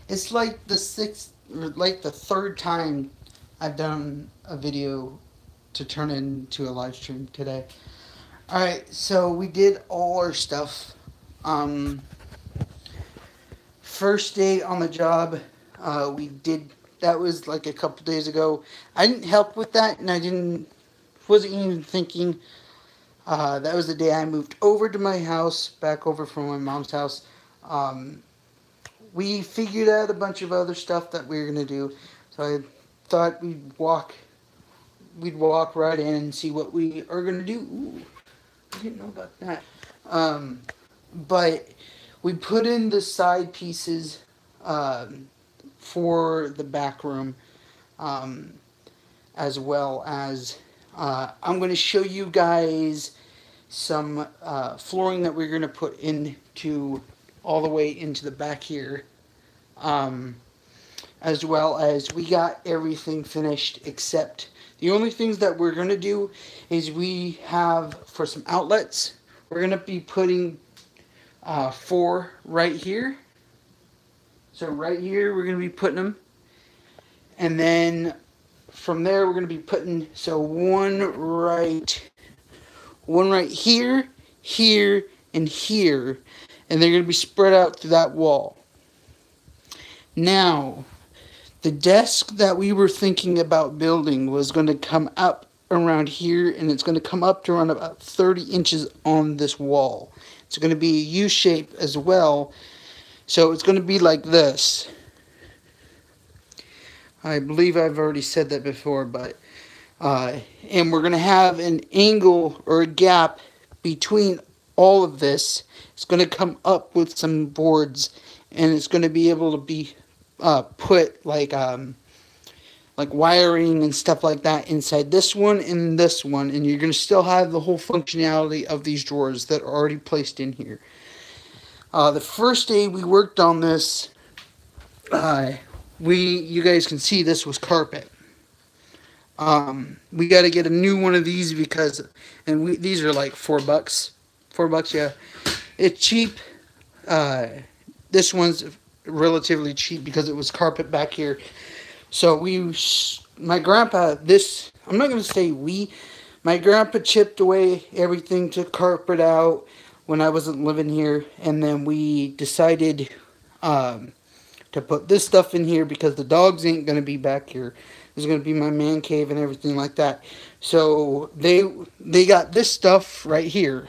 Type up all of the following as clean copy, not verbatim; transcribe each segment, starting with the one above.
It's like the sixth, or like the third time I've done a video to turn into a live stream today. All right, so we did all our stuff. Um, First day on the job, we did. That was like a couple days ago. I didn't help with that, and I didn't wasn't even thinking. That was the day I moved over to my house, back over from my mom's house. Um, we figured out a bunch of other stuff that we were gonna do, so I thought we'd walk right in and see what we are gonna do. Ooh, I didn't know about that. Um, but we put in the side pieces for the back room, um, as well as I'm going to show you guys some flooring that we're going to put into all the way into the back here. Um, as well as we got everything finished except the only things that we're going to do is we have for some outlets we're going to be putting four right here. So right here we're going to be putting them, and then from there we're going to be putting one right here, here, and here, and they're going to be spread out through that wall. Now, the desk that we were thinking about building was going to come up around here, and it's going to come up to around about 30 inches on this wall. It's going to be a U shape as well, so it's going to be like this. I believe I've already said that before, but and we're going to have an angle or a gap between all of this. It's going to come up with some boards, and it's going to be able to be put like wiring and stuff like that inside this one and this one, and you're going to still have the whole functionality of these drawers that are already placed in here. The first day we worked on this, you guys can see this was carpet. We got to get a new one of these because, these are like $4. $4, yeah. It's cheap. This one's relatively cheap because it was carpet back here. So my grandpa, I'm not going to say my grandpa chipped away everything, took carpet out when I wasn't living here, and then we decided to put this stuff in here because the dogs ain't going to be back here. There's going to be my man cave and everything like that. So they got this stuff right here.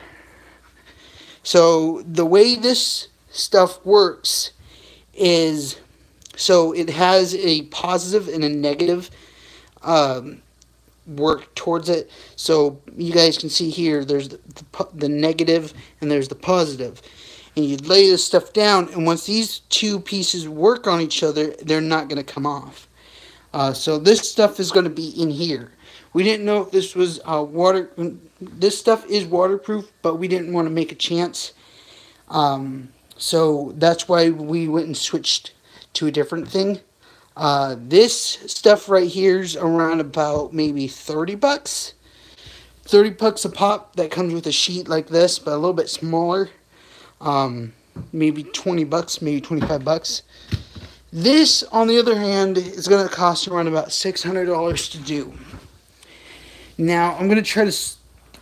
So the way this stuff works is, so it has a positive and a negative work towards it. So you guys can see here, there's the negative and there's the positive. And you lay this stuff down, and once these two pieces work on each other, they're not going to come off. So this stuff is going to be in here. We didn't know if this was this stuff is waterproof, but we didn't want to make a chance. So that's why we went and switched to a different thing. This stuff right here is around about maybe $30. $30 a pop. That comes with a sheet like this, but a little bit smaller. Maybe $20, maybe $25. This, on the other hand, is going to cost around about $600 to do. Now, I'm going to try to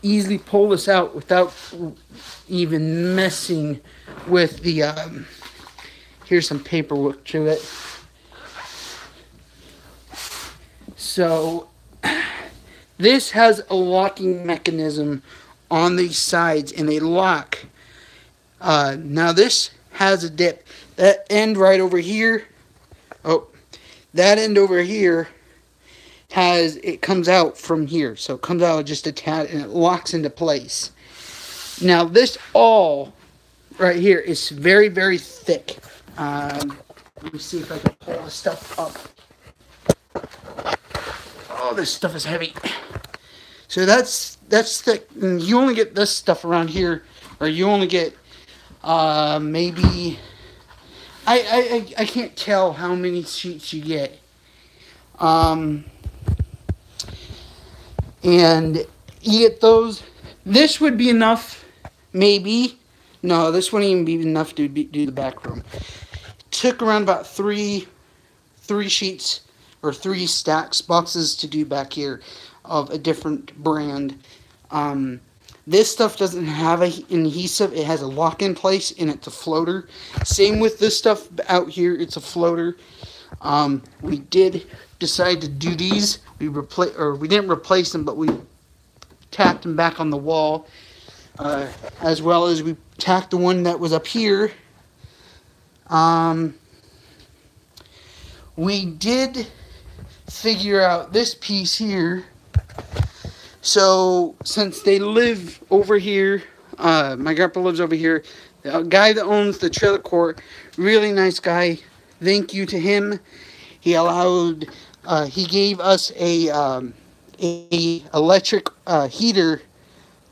easily pull this out without even messing with the, here's some paperwork to it. So, this has a locking mechanism on these sides, and they lock. Now, this has a dip. That end right over here, that end over here it comes out from here. So it comes out just a tad and it locks into place. Now this all right here is very, very thick. Let me see if I can pull this stuff up. Oh, this stuff is heavy. So that's thick. And you only get this stuff around here, or you only get maybe I can't tell how many sheets you get. And you get those. This would be enough, maybe. No, this wouldn't even be enough to do the back room. took around about three sheets or 3 stacks, boxes to do back here of a different brand. This stuff doesn't have an adhesive. It has a lock in place and it's a floater. Same with this stuff out here. It's a floater. We did decide to do these. We didn't replace them, but we tacked them back on the wall. As well as we tacked the one that was up here. We did figure out this piece here. So since they live over here, my grandpa lives over here. The guy that owns the trailer court, really nice guy. Thank you to him. He gave us a electric heater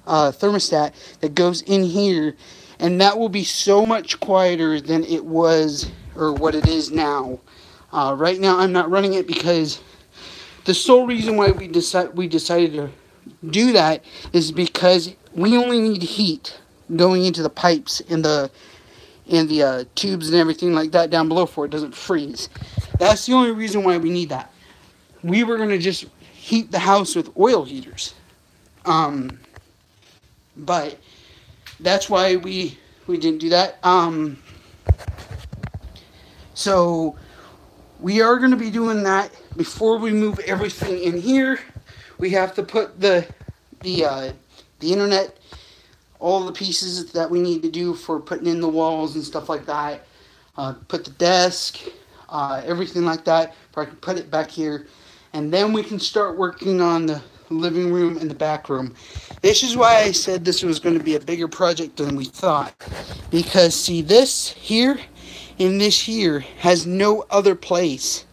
thermostat that goes in here, and that will be so much quieter than it was or what it is now. Right now I'm not running it because the sole reason why we decided to do that is because we only need heat going into the pipes and the tubes and everything like that down below for it doesn't freeze. That's the only reason why we need that. We were going to just heat the house with oil heaters. But that's why we didn't do that. So we are going to be doing that before we move everything in here. We have to put the internet, all the pieces that we need to do for putting in the walls and stuff like that. Put the desk, everything like that. Or I can put it back here. And then we can start working on the living room and the back room. This is why I said this was going to be a bigger project than we thought. Because see, this here and this here has no other place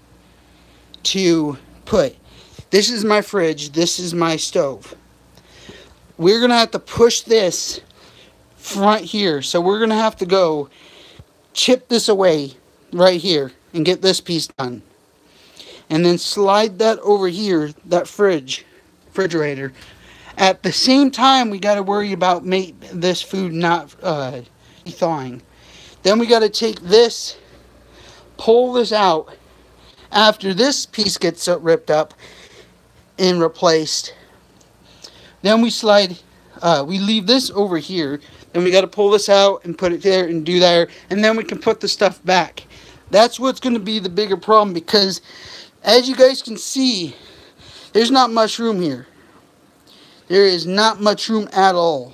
to put. This is my fridge. This is my stove. We're going to have to push this front here. So we're going to have to go chip this away right here and get this piece done. And then slide that over here, that refrigerator. At the same time, we got to worry about this food not thawing. Then we got to take this, pull this out. After this piece gets ripped up and replaced, then we leave this over here. Then we got to pull this out and put it there and do that, and then we can put the stuff back. That's what's going to be the bigger problem, because as you guys can see, there's not much room here. There is not much room at all.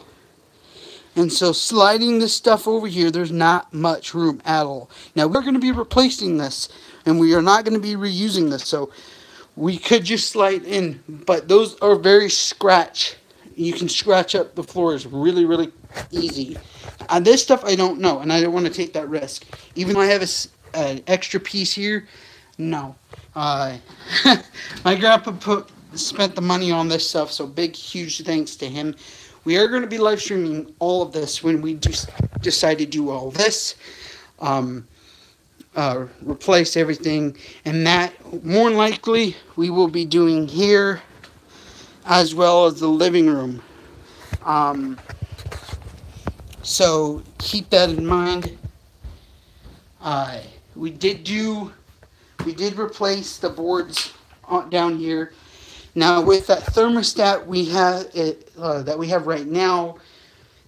And so sliding this stuff over here, there's not much room at all. Now we're going to be replacing this, and we are not going to be reusing this. So we could just slide in, but those are very scratch. You can scratch up the floors really, really easy. This stuff I don't know, and I don't want to take that risk. Even though I have an extra piece here, no. My grandpa spent the money on this stuff, so big, huge thanks to him. We are going to be live streaming all of this when we decide to do all this. Replace everything, and that more than likely we will be doing here as well as the living room. So keep that in mind. We did replace the boards down here. Now with that thermostat that we have right now,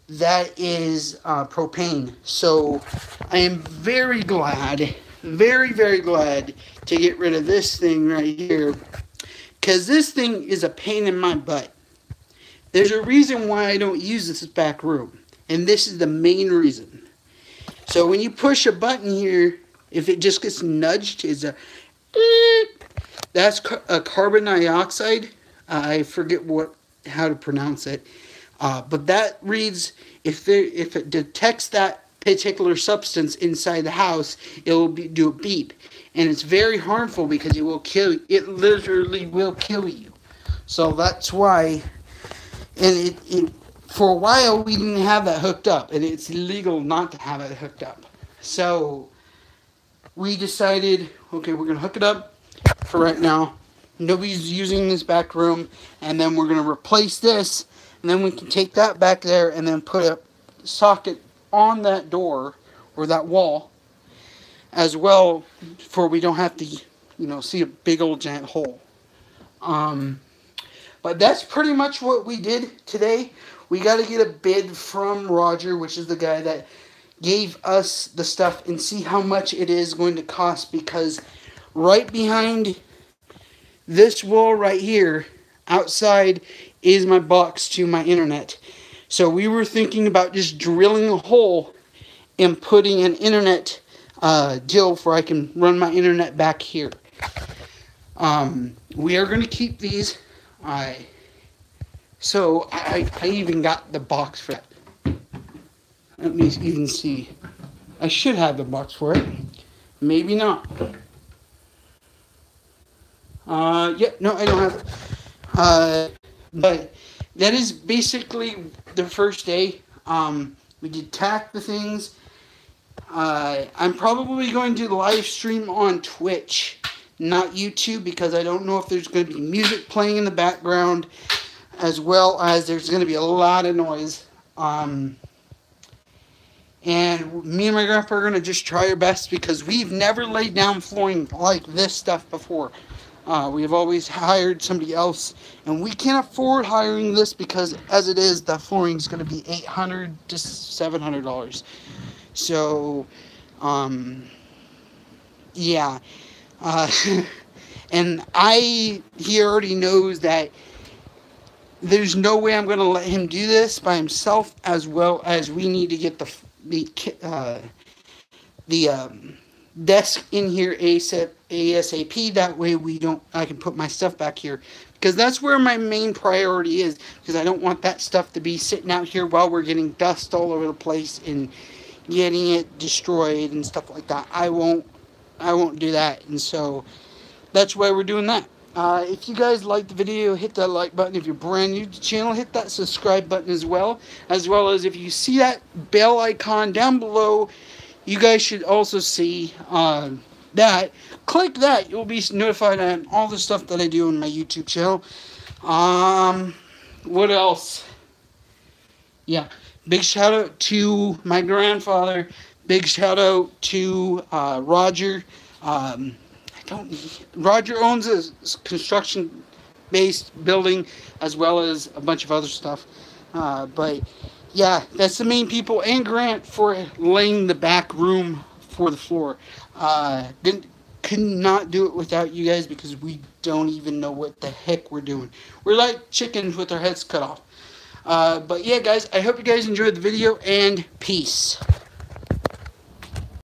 that is propane. So I am very glad, very, very glad to get rid of this thing right here, because this thing is a pain in my butt. There's a reason why I don't use this back room, and this is the main reason. So when you push a button here, if it just gets nudged, it's a that's a carbon dioxide. I forget how to pronounce it. But that reads, if it detects that particular substance inside the house, it will do a beep. And it's very harmful because it will kill you. It literally will kill you. So that's why, and for a while we didn't have that hooked up. And it's illegal not to have it hooked up. So we decided, okay, we're going to hook it up for right now. Nobody's using this back room. And then we're going to replace this. And then we can take that back there and then put a socket on that door or that wall. as well, for we don't have to, see a big old giant hole. But that's pretty much what we did today. We got to get a bid from Roger, which is the guy that gave us the stuff, and see how much it is going to cost, because right behind this wall right here, outside, is my box to my internet. So we were thinking about just drilling a hole and putting an internet deal where I can run my internet back here. We are going to keep these. So I even got the box for that. Let me even see. I should have the box for it. Maybe not. Yeah, no, I don't have it. But that is basically the first day. We did tack the things. I'm probably going to live stream on Twitch, not YouTube, because I don't know if there's going to be music playing in the background, as well as there's going to be a lot of noise. And me and my grandpa are going to just try our best, because we've never laid down flooring like this stuff before. We've always hired somebody else, and we can't afford hiring this, because as it is, the flooring is going to be $800 to $700. So, yeah. And he already knows that there's no way I'm going to let him do this by himself, as well as we need to get the desk in here ASAP. That way I can put my stuff back here, because that's where my main priority is, because I don't want that stuff to be sitting out here while we're getting dust all over the place and getting it destroyed and stuff like that. I won't do that, and so that's why we're doing that. If you guys liked the video, hit that like button. If you're brand new to the channel, hit that subscribe button as well as if you see that bell icon down below, you guys should also see that. Click that. You'll be notified on all the stuff that I do on my YouTube channel. What else? Yeah. Big shout out to my grandfather. Big shout out to Roger. Roger owns a construction-based building, as well as a bunch of other stuff. But yeah, that's the main people, and Grant for laying the back room for the floor. Could not do it without you guys, because we don't even know what the heck we're doing. We're like chickens with our heads cut off. But yeah, guys, I hope you guys enjoyed the video, and peace.